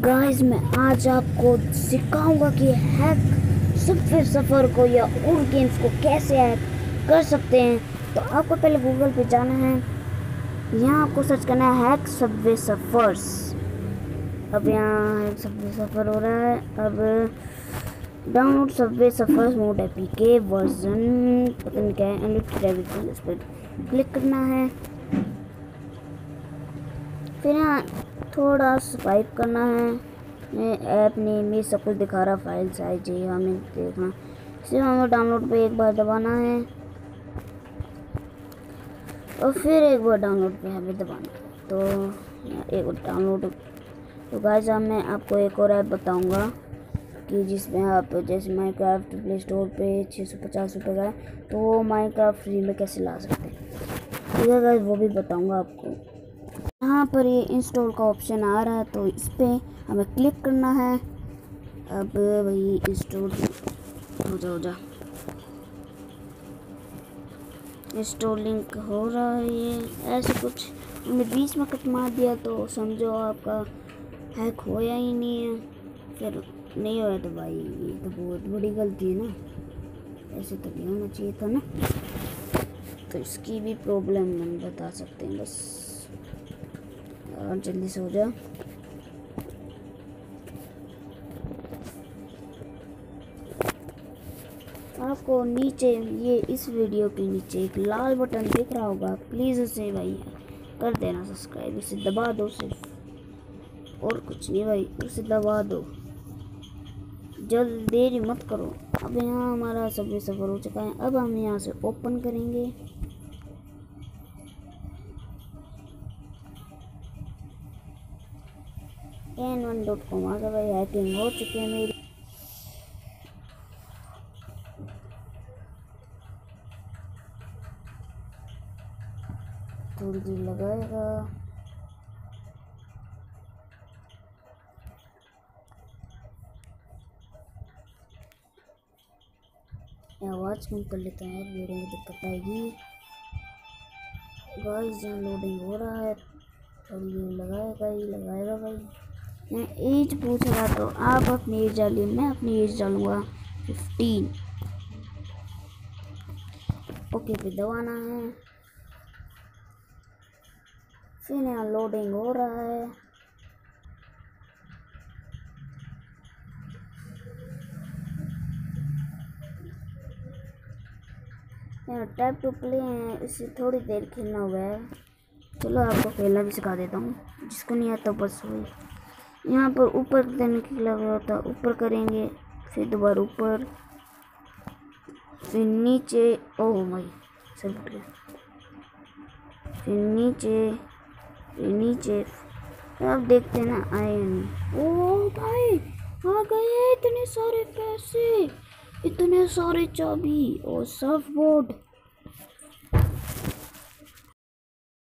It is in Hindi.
गाइस मैं आज आपको सिखाऊंगा कि हैक सबवे सफ़र को या और गेम्स को कैसे हैक कर सकते हैं। तो आपको पहले गूगल पे जाना है, यहाँ आपको सर्च करना है हैक सबवे सफ़र्स। अब यहाँ हैक सबवे सफ़र हो रहा है। अब download Subway suffers mod APK version पता नहीं क्या है, एंड इस पर क्लिक करना है। फिर यहाँ थोड़ा स्वाइप करना है। ऐप नेम ये सब कुछ दिखा रहा, फाइल साइज ये हमें देखना। सिर्फ हमें डाउनलोड पे एक बार दबाना है और फिर एक बार डाउनलोड पे हमें दबाना है। तो एक बार डाउनलोड। तो गाइस मैं आपको एक और ऐप बताऊंगा कि जिसमें आप जैसे माइनक्राफ्ट प्ले स्टोर पे 650 रुपये का है, तो वो माइनक्राफ्ट फ्री में कैसे ला सकते हैं, ठीक है गाइस, वो भी बताऊंगा आपको। यहाँ पर ये इंस्टॉल का ऑप्शन आ रहा है, तो इस पर हमें क्लिक करना है। अब वही इंस्टॉल हो जा इंस्टॉलिंग हो रहा है। ये ऐसे कुछ हमने 20 में कट मार दिया तो समझो आपका हैक होया ही नहीं है। फिर नहीं होया तो भाई ये तो बहुत बड़ी गलती है ना, ऐसे तो नहीं होना चाहिए था ना। तो इसकी भी प्रॉब्लम हम बता सकते हैं, बस और जल्दी से हो जा। आपको नीचे ये इस वीडियो के नीचे एक लाल बटन दिख रहा होगा, प्लीज़ उसे भाई कर देना सब्सक्राइब। उसे दबा दो सिर्फ, और कुछ नहीं भाई, उसे दबा दो, जल्द देरी मत करो। अब यहाँ हमारा सबवे सफ़र हो चुका है। अब हम यहाँ से ओपन करेंगे। n1.com आ गया भाई, हैकिंग हो चुकी है मेरी। थोड़ी देर लगाएगा। आवाज़ कम कर लेता है, वीडियो में दिक्कत आएगी। गाइस यहाँ लोडिंग हो रहा है, थोड़ी देर लगाएगा ही लगाएगा भाई। मैं एज पूछ रहा, तो आप अपनी एज डालिए, मैं अपनी एज डालूँगा 15। ओके पे दबाना है। फिर यहाँ लोडिंग हो रहा है। यहाँ टैप टू प्ले है, इसे थोड़ी देर खेलना हुआ है। चलो आपको खेलना भी सिखा देता हूँ, जिसको नहीं आता बस वही। यहाँ पर ऊपर देने के लगा होता, ऊपर करेंगे, फिर दोबारा ऊपर, फिर नीचे। ओह भाई सब उठ गया। फिर नीचे, फिर नीचे। अब देखते हैं ना आए नहीं। ओह भाई आ गए इतने सारे पैसे, इतने सारे चाबी और सर्फ बोर्ड।